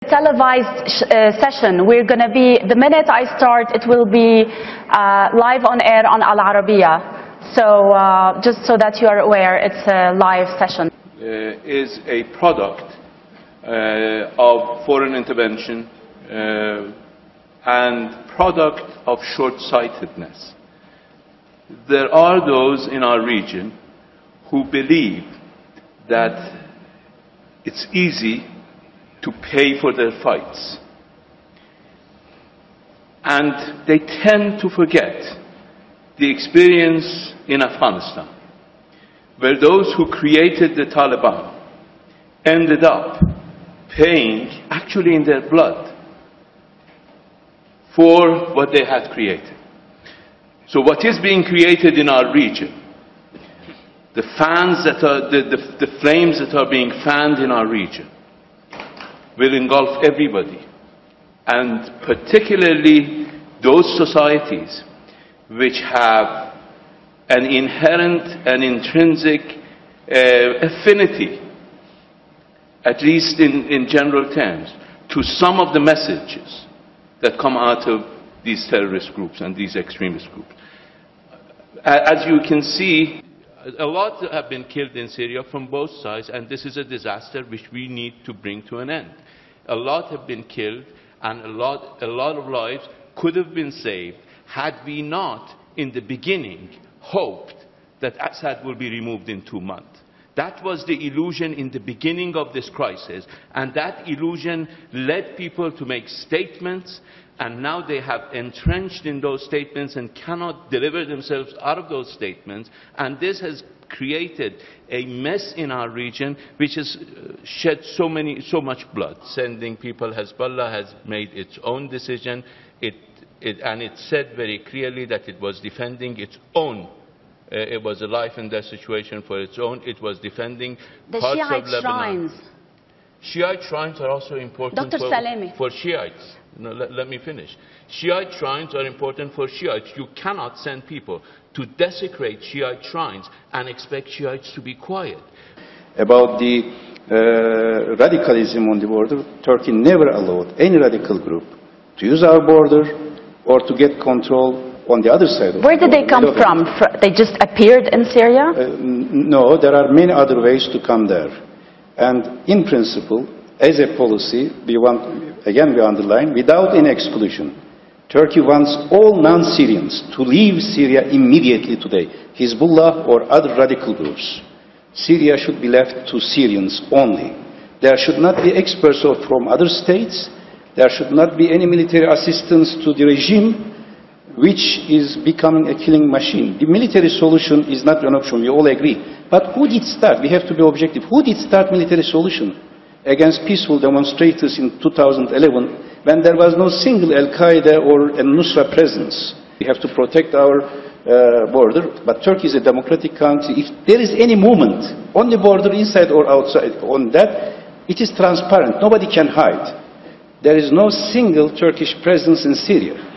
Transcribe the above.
televised session. We're going to be, the minute I start, it will be live on air on Al Arabiya. So just so that you are aware, it's a live session. Is a product of foreign intervention and product of short-sightedness. There are those in our region who believe that it's easy to pay for their fights. And they tend to forget the experience in Afghanistan, where those who created the Taliban ended up paying, actually in their blood, for what they had created. So what is being created in our region, the fans that are, the flames that are being fanned in our region, will engulf everybody, and particularly those societies which have an inherent and intrinsic affinity, at least in general terms, to some of the messages that come out of these terrorist groups and these extremist groups. As you can see, a lot have been killed in Syria from both sides, and this is a disaster which we need to bring to an end. A lot have been killed, and a lot of lives could have been saved had we not, in the beginning, hoped that Assad will be removed in 2 months. That was the illusion in the beginning of this crisis, and that illusion led people to make statements, and now they have entrenched in those statements and cannot deliver themselves out of those statements, and this has created a mess in our region which has shed so much blood. Sending people, Hezbollah has made its own decision, and it said very clearly that it was defending its own. It was a life and death situation for its own. It was defending the parts Shiite of Lebanon. Shrines. Shiite shrines are also important for Shiites. No, let me finish. Shiite shrines are important for Shiites. You cannot send people to desecrate Shiite shrines and expect Shiites to be quiet. About the radicalism on the border, Turkey never allowed any radical group to use our border or to get control on the other side of Where did they come from? They just appeared in Syria? No, there are many other ways to come there. And in principle, as a policy, we underline, without any exclusion, Turkey wants all non-Syrians to leave Syria immediately today, Hezbollah or other radical groups. Syria should be left to Syrians only. There should not be experts from other states. There should not be any military assistance to the regime, which is becoming a killing machine. The military solution is not an option, we all agree. But who did start? We have to be objective. Who did start military solution against peaceful demonstrators in 2011 when there was no single Al-Qaeda or Al-Nusra presence? We have to protect our border, but Turkey is a democratic country. If there is any movement on the border, inside or outside, on that, it is transparent. Nobody can hide. There is no single Turkish presence in Syria.